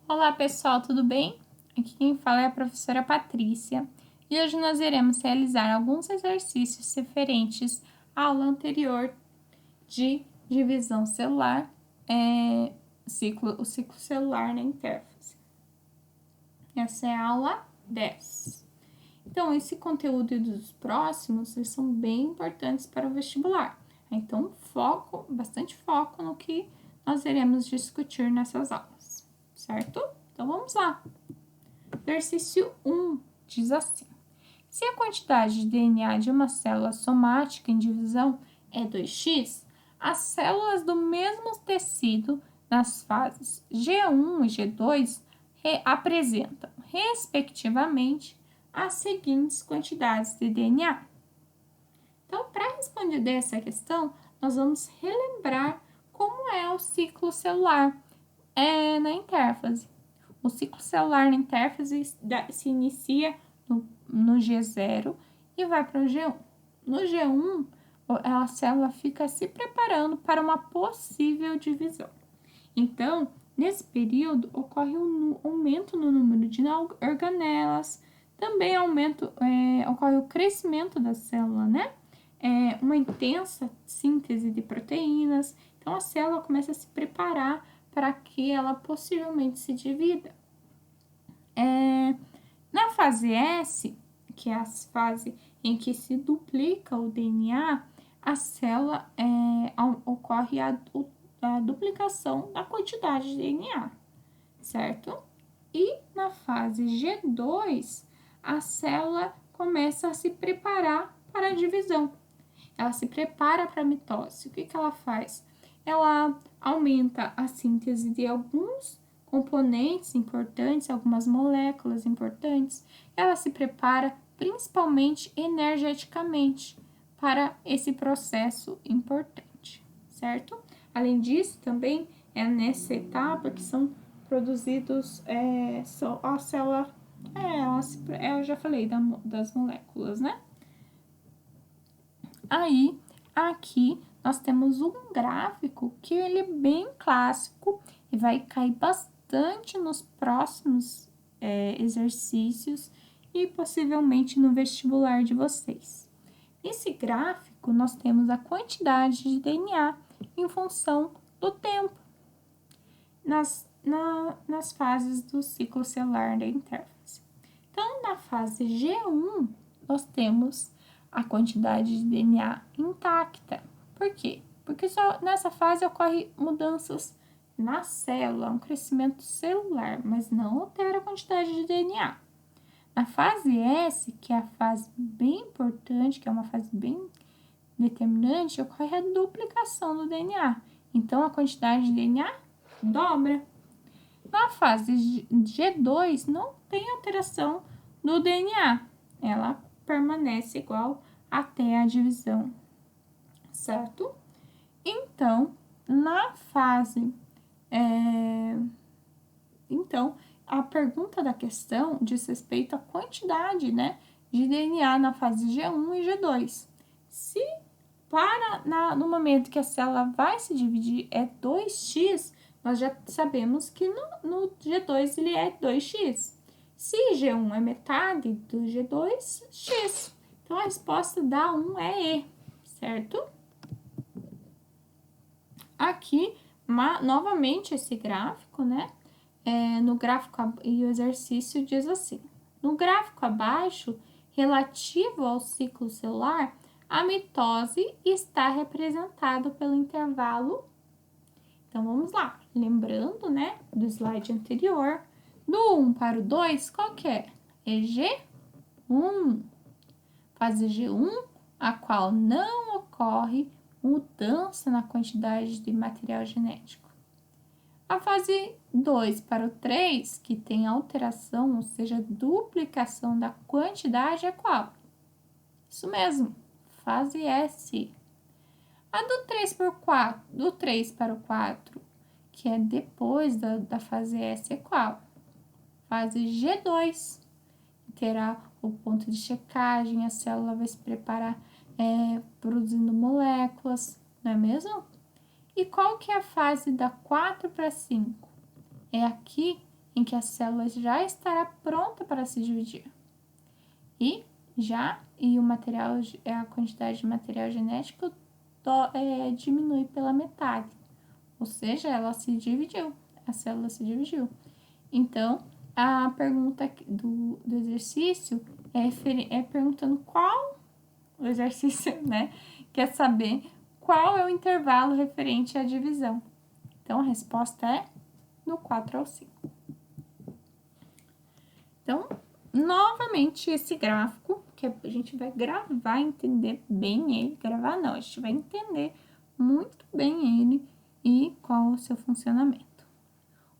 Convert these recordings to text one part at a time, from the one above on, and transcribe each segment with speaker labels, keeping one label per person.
Speaker 1: Olá pessoal, tudo bem? Aqui quem fala é a professora Patrícia e hoje nós iremos realizar alguns exercícios referentes à aula anterior de divisão celular, o ciclo celular na intérfase. Essa é a aula 10. Então, esse conteúdo e dos próximos eles são bem importantes para o vestibular. Então, bastante foco no que nós iremos discutir nessas aulas, certo? Então, vamos lá. Exercício 1 diz assim: se a quantidade de DNA de uma célula somática em divisão é 2x, as células do mesmo tecido nas fases G1 e G2 apresentam, respectivamente, as seguintes quantidades de DNA. Então, para responder essa questão, nós vamos relembrar como é o ciclo celular na intérfase. O ciclo celular na intérfase se inicia no G0 e vai para o G1. No G1, a célula fica se preparando para uma possível divisão. Então, nesse período, ocorre um aumento no número de organelas, também ocorre o crescimento da célula, né? Uma intensa síntese de proteínas. Então, a célula começa a se preparar para que ela possivelmente se divida. Na fase S, que é a fase em que se duplica o DNA, a célula ocorre a duplicação da quantidade de DNA, certo? E na fase G2, a célula começa a se preparar para a divisão. Ela se prepara para a mitose. O que ela faz? Ela aumenta a síntese de alguns componentes importantes, algumas moléculas importantes. Ela se prepara principalmente energeticamente para esse processo importante, certo? Além disso, também é nessa etapa que são produzidos a célula, eu já falei das moléculas, né? Aí, aqui, nós temos um gráfico que ele é bem clássico e vai cair bastante nos próximos exercícios e possivelmente no vestibular de vocês. Nesse gráfico, nós temos a quantidade de DNA em função do tempo nas fases do ciclo celular da intérfase. Então, na fase G1, nós temos a quantidade de DNA intacta. Por quê? Porque só nessa fase ocorrem mudanças na célula, um crescimento celular, mas não altera a quantidade de DNA. Na fase S, que é a fase bem importante, que é uma fase bem determinante, ocorre a duplicação do DNA. Então, a quantidade de DNA dobra. Na fase G2, não tem alteração do DNA. Ela permanece igual até a divisão, certo? Então, na fase... Então, a pergunta da questão diz respeito à quantidade, né, de DNA na fase G1 e G2. Se no momento que a célula vai se dividir é 2x, nós já sabemos que no G2 ele é 2x. Se G1 é metade do G2, x. Então, a resposta da 1 é E, certo? Aqui, novamente, esse gráfico, né? No gráfico e o exercício diz assim: no gráfico abaixo, relativo ao ciclo celular, a mitose está representada pelo intervalo. Então, vamos lá. Lembrando, né, do slide anterior, do 1 para o 2, qual que é? É G1. Fase G1, a qual não ocorre mudança na quantidade de material genético. A fase 2 para o 3, que tem alteração, ou seja, duplicação da quantidade, é qual? Isso mesmo, fase S. A do 3 para o 4, que é depois da fase S, é qual? Fase G2. Terá o ponto de checagem, a célula vai se preparar produzindo moléculas, não é mesmo? E qual que é a fase da 4 para 5? É aqui em que a célula já estará pronta para se dividir. E o material, a quantidade de material genético diminui pela metade. Ou seja, ela se dividiu, a célula se dividiu. Então, a pergunta do exercício é perguntando qual o exercício, né? Quer saber qual é o intervalo referente à divisão. Então, a resposta é do 4 ao 5. Então, novamente, esse gráfico, que a gente vai gravar, entender bem ele. Gravar não, a gente vai entender muito bem ele e qual o seu funcionamento.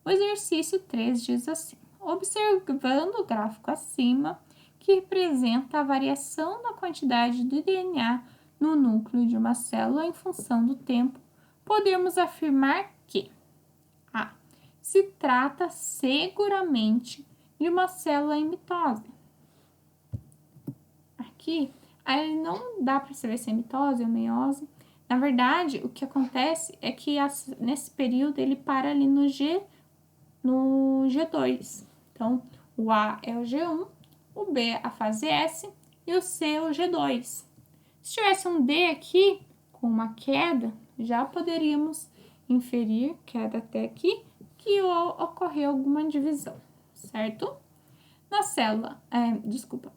Speaker 1: O exercício 3 diz assim: observando o gráfico acima, que representa a variação da quantidade de DNA no núcleo de uma célula em função do tempo, podemos afirmar que a. Se trata seguramente de uma célula em mitose. Aqui, aí não dá para saber se é mitose ou meiose. Na verdade, o que acontece é que nesse período ele para ali no G2. Então, o A é o G1, o B a fase S e o C é o G2. Se tivesse um D aqui, com uma queda, já poderíamos inferir, queda até aqui, que ocorreu alguma divisão, certo? Na célula,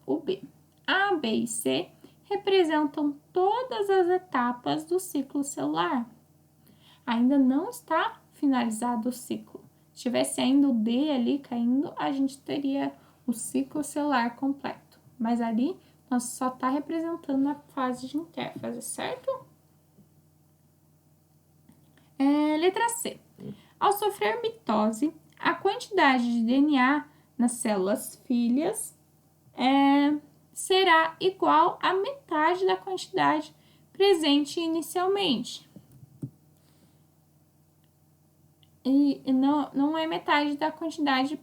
Speaker 1: o B. A, B e C representam todas as etapas do ciclo celular. Ainda não está finalizado o ciclo. Se tivesse ainda o D ali caindo, a gente teria o ciclo celular completo. Mas ali, nós só está representando a fase de intérfase, certo? Letra C. Ao sofrer mitose, a quantidade de DNA nas células filhas será igual à metade da quantidade presente inicialmente. E não é metade da quantidade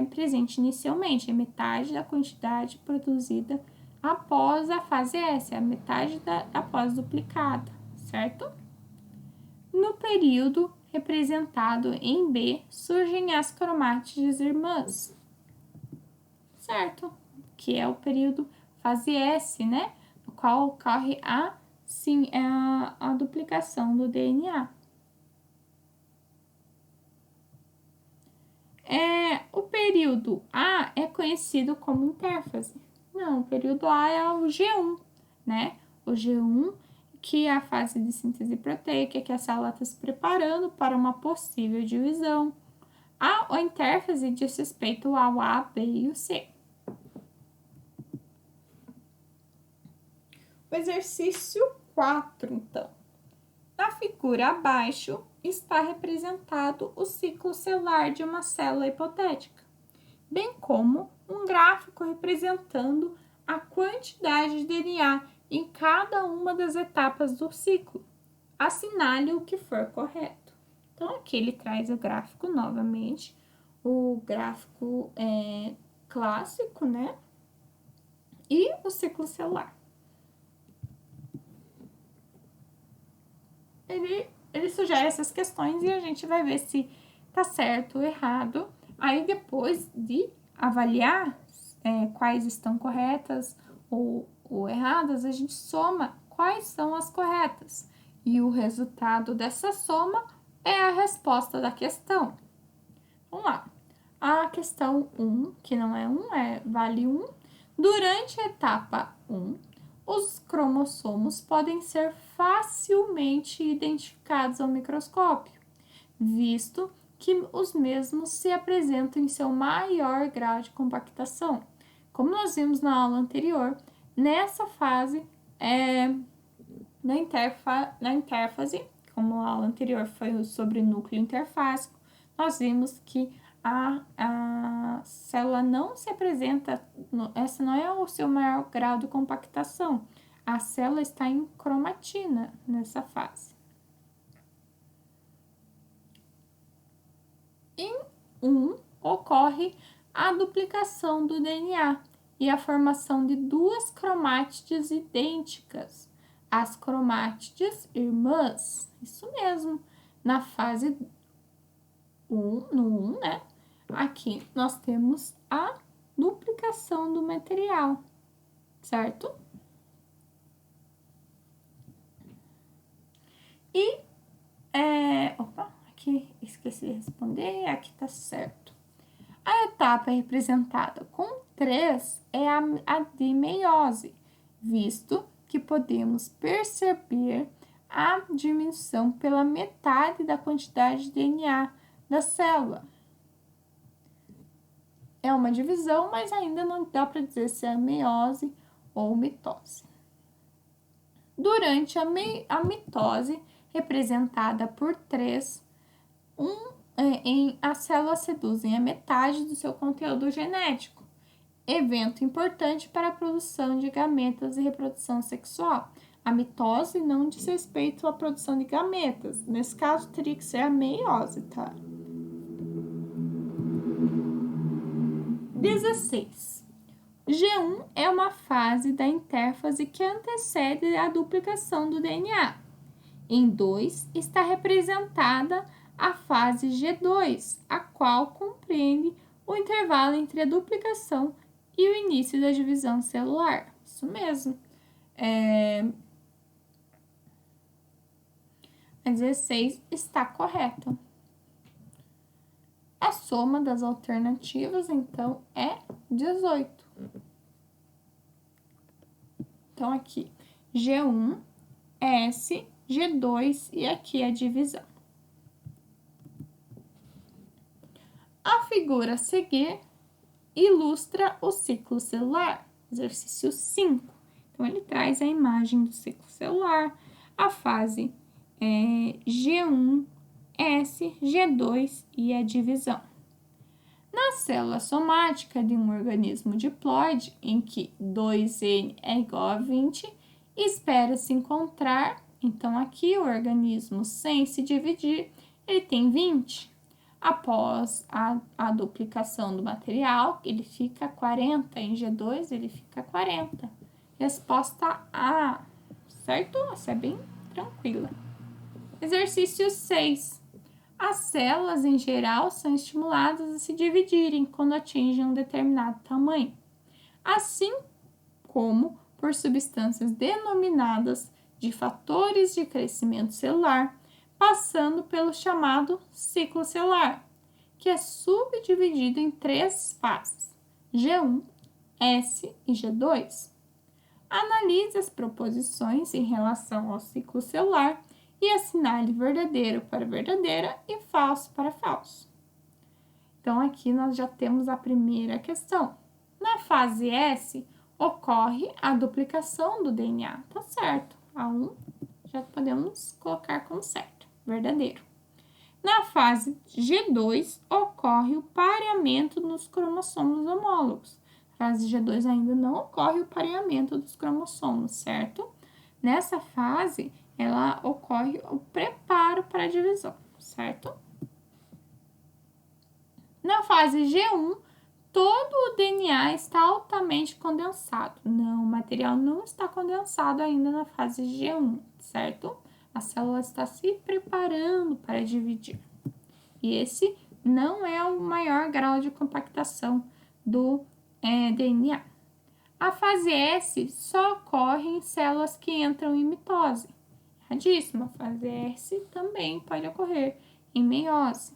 Speaker 1: presente inicialmente, é metade da quantidade produzida após a fase S, é a metade após duplicada, certo? No período representado em B, surgem as cromátides irmãs, certo? Que é o período fase S, né? No qual ocorre a duplicação do DNA. O período A é conhecido como intérfase. Não, o período A é o G1, né? O G1, que é a fase de síntese proteica, que a célula está se preparando para uma possível divisão. A intérfase diz respeito ao A, B e o C. O exercício 4, então. Na figura abaixo está representado o ciclo celular de uma célula hipotética, bem como um gráfico representando a quantidade de DNA em cada uma das etapas do ciclo. Assinale o que for correto. Então, aqui ele traz o gráfico novamente, o gráfico clássico, né? E o ciclo celular. Ele sugere essas questões e a gente vai ver se tá certo ou errado. Aí, depois de avaliar quais estão corretas ou erradas, a gente soma quais são as corretas. E o resultado dessa soma é a resposta da questão. Vamos lá. A questão 1, que não é 1, vale 1. Durante a etapa 1, os cromossomos podem ser facilmente identificados ao microscópio, visto que os mesmos se apresentam em seu maior grau de compactação. Como nós vimos na aula anterior, nessa fase, na intérfase, como a aula anterior foi sobre núcleo interfásico, nós vimos que a célula não se apresenta, essa não é o seu maior grau de compactação. A célula está em cromatina nessa fase. Em 1, ocorre a duplicação do DNA e a formação de duas cromátides idênticas, as cromátides irmãs. Isso mesmo. Na fase 1, né? aqui nós temos a duplicação do material, certo? E, aqui esqueci de responder, aqui tá certo. A etapa representada com 3 é a de meiose, visto que podemos perceber a diminuição pela metade da quantidade de DNA da célula. É uma divisão, mas ainda não dá para dizer se é meiose ou mitose. Durante a mitose, representada por 3, as células reduzem a metade do seu conteúdo genético, evento importante para a produção de gametas e reprodução sexual. A mitose não diz respeito à produção de gametas, nesse caso teria que ser a meiose, tá? 16. G1 é uma fase da intérfase que antecede a duplicação do DNA. Em 2 está representada a fase G2, a qual compreende o intervalo entre a duplicação e o início da divisão celular. Isso mesmo. A 16 está correta. A soma das alternativas, então, é 18. Então, aqui, G1, S, G2 e aqui a divisão. A figura a seguir ilustra o ciclo celular, exercício 5. Então, ele traz a imagem do ciclo celular, a fase G1, S, G2 e a divisão. Na célula somática de um organismo diploide, em que 2N é igual a 20, espera-se encontrar, então aqui o organismo sem se dividir, ele tem 20. Após a duplicação do material, ele fica 40, em G2 ele fica 40. Resposta A, certo? Essa é bem tranquila. Exercício 6. As células, em geral, são estimuladas a se dividirem quando atingem um determinado tamanho, assim como por substâncias denominadas de fatores de crescimento celular, passando pelo chamado ciclo celular, que é subdividido em 3 fases, G1, S e G2. Analise as proposições em relação ao ciclo celular e assinale verdadeiro para verdadeira e falso para falso. Então, aqui nós já temos a primeira questão. Na fase S, ocorre a duplicação do DNA, tá certo? A 1 já podemos colocar como certo, verdadeiro. Na fase G2, ocorre o pareamento nos cromossomos homólogos. Na fase G2 ainda não ocorre o pareamento dos cromossomos, certo? Nessa fase, ela ocorre o preparo para a divisão, certo? Na fase G1, todo o DNA está altamente condensado. Não, o material não está condensado ainda na fase G1, certo? A célula está se preparando para dividir. E esse não é o maior grau de compactação do DNA. A fase S só ocorre em células que entram em mitose. Erradíssimo, a fase S também pode ocorrer em meiose.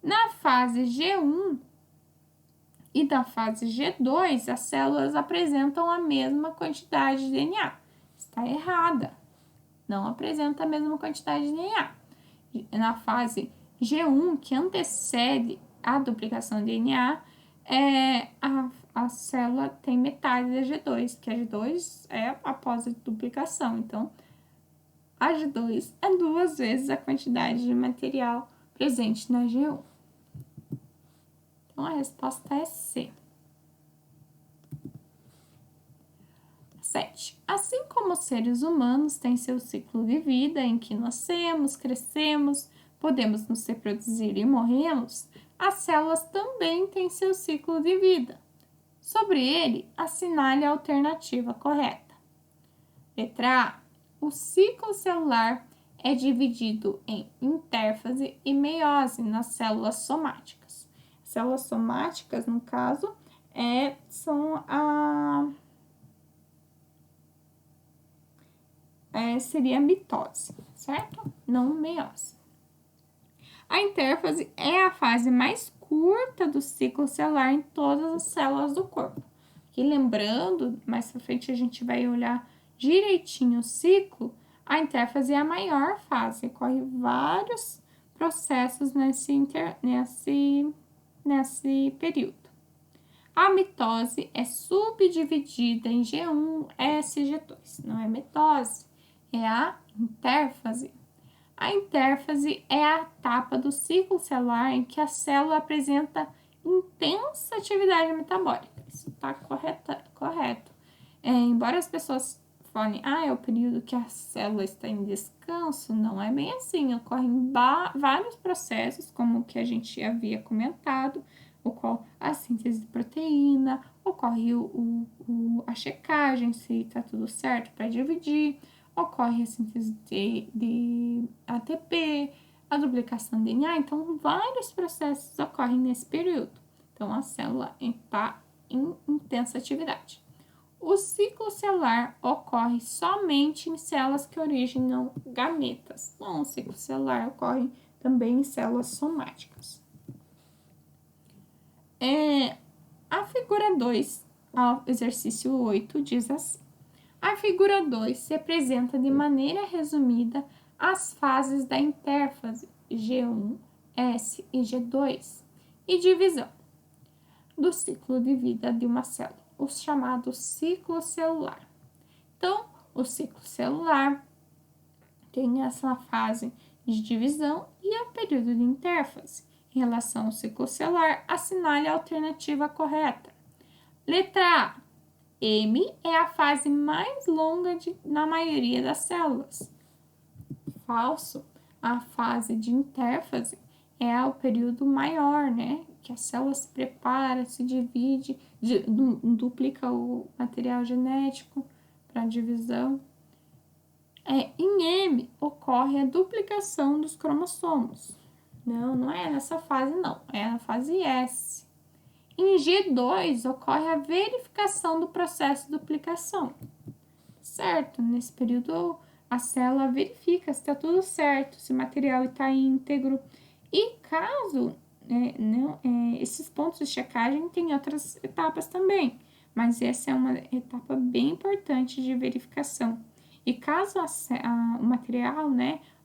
Speaker 1: Na fase G1 e na fase G2, as células apresentam a mesma quantidade de DNA. Está errada. Não apresenta a mesma quantidade de DNA. Na fase G1, que antecede a duplicação de DNA, a célula tem metade da G2, que a G2 é após a duplicação. Então, a G2 é 2 vezes a quantidade de material presente na G1. Então, a resposta é C. 7. Assim como os seres humanos têm seu ciclo de vida em que nascemos, crescemos, podemos nos reproduzir e morremos, as células também têm seu ciclo de vida. Sobre ele, assinale a alternativa correta. Letra A. O ciclo celular é dividido em intérfase e meiose nas células somáticas. células somáticas, no caso, são seria a mitose, certo? Não meiose. A intérfase é a fase mais curta do ciclo celular em todas as células do corpo. E lembrando, mais pra frente a gente vai olhar direitinho o ciclo, a intérfase é a maior fase, ocorre vários processos nesse período. A mitose é subdividida em G1, S e G2. Não é mitose, é a intérfase. A intérfase é a etapa do ciclo celular em que a célula apresenta intensa atividade metabólica. Isso está correto. Embora as pessoas falem, é o período que a célula está em descanso, não é bem assim. Ocorrem vários processos, como o que a gente havia comentado, ocorre a síntese de proteína, ocorre a checagem, se está tudo certo para dividir, ocorre a síntese de ATP, a duplicação de DNA. Então, vários processos ocorrem nesse período. Então, a célula está em intensa atividade. O ciclo celular ocorre somente em células que originam gametas. Não, o ciclo celular ocorre também em células somáticas. A figura 2, ao exercício 8, diz assim. A figura 2 representa de maneira resumida as fases da intérfase G1, S e G2 e divisão do ciclo de vida de uma célula, o chamado ciclo celular. Então, o ciclo celular tem essa fase de divisão e o período de intérfase. Em relação ao ciclo celular, assinale a alternativa correta. Letra A. M é a fase mais longa na maioria das células. Falso. A fase de intérfase é o período maior, né? Que a célula se prepara, se divide, duplica o material genético para divisão. Em M ocorre a duplicação dos cromossomos. Não é nessa fase, não. É na fase S. Em G2 ocorre a verificação do processo de duplicação. Certo? Nesse período a célula verifica se está tudo certo, se o material está íntegro. E caso esses pontos de checagem tem outras etapas também, mas essa é uma etapa bem importante de verificação. E caso o material,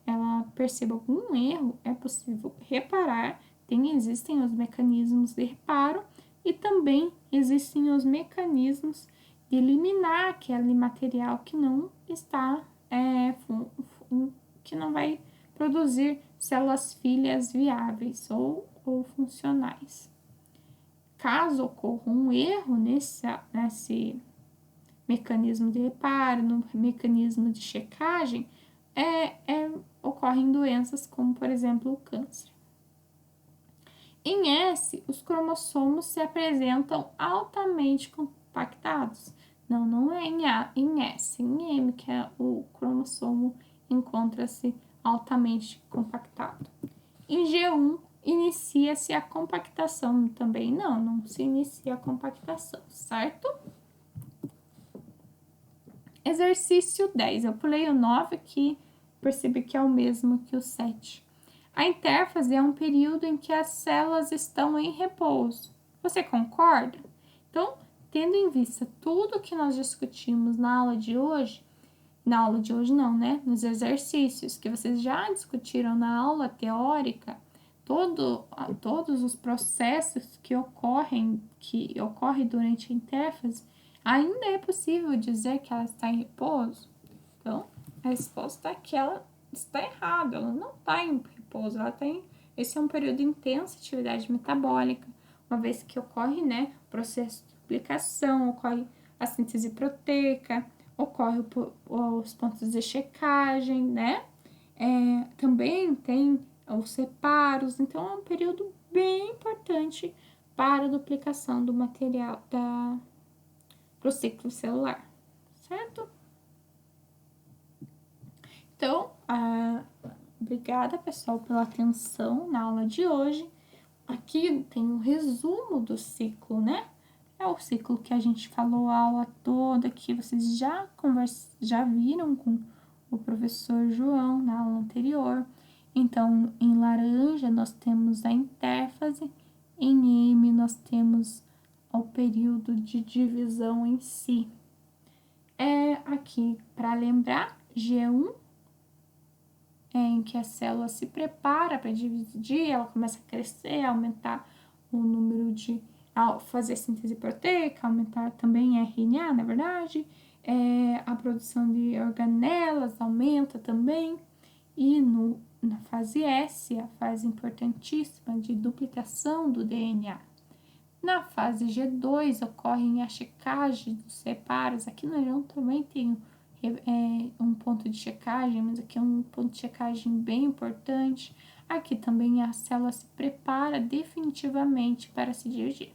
Speaker 1: ela perceba algum erro, é possível reparar. Existem os mecanismos de reparo e também existem os mecanismos de eliminar aquele material que não está, que não vai produzir células filhas viáveis ou funcionais. Caso ocorra um erro nesse mecanismo de reparo, no mecanismo de checagem, ocorrem doenças como, por exemplo, o câncer. Em S, os cromossomos se apresentam altamente compactados. Não é em S, em M, que o cromossomo encontra-se altamente compactado. Em G1, inicia-se a compactação também. Não se inicia a compactação, certo? Exercício 10. Eu pulei o 9 aqui, percebi que é o mesmo que o 7. A intérfase é um período em que as células estão em repouso. Você concorda? Então, tendo em vista tudo que nós discutimos na aula de hoje, nos exercícios que vocês já discutiram na aula teórica, todos os processos que ocorrem durante a intérfase, ainda é possível dizer que ela está em repouso? Então, a resposta é que ela está errada, ela não está em repouso, esse é um período de intensa atividade metabólica, uma vez que ocorre, o processo de duplicação, ocorre a síntese proteica, ocorre os pontos de checagem, também tem os reparos, então é um período bem importante para a duplicação do material pro ciclo celular, certo? Então, obrigada, pessoal, pela atenção na aula de hoje. aqui tem o resumo do ciclo, né? É o ciclo que a gente falou a aula toda, que vocês já viram com o professor João na aula anterior. Então, em laranja nós temos a intérfase, em M nós temos o período de divisão em si. Aqui, para lembrar, G1 é em que a célula se prepara para dividir, ela começa a crescer, aumentar o número de... fazer síntese proteica, aumentar também RNA, na verdade. A produção de organelas aumenta também. E na fase S, a fase importantíssima de duplicação do DNA. Na fase G2 ocorre a checagem dos reparos. Aqui no João também tem um ponto de checagem, mas aqui é um ponto de checagem bem importante. Aqui também a célula se prepara definitivamente para se dividir.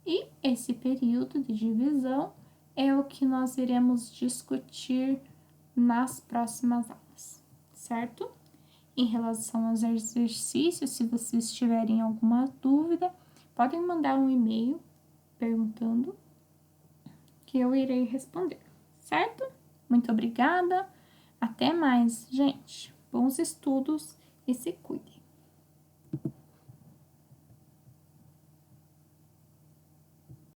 Speaker 1: E esse período de divisão é o que nós iremos discutir nas próximas aulas, certo? Em relação aos exercícios, se vocês tiverem alguma dúvida, podem mandar um e-mail perguntando que eu irei responder, certo? Muito obrigada. Até mais, gente. Bons estudos e se cuidem.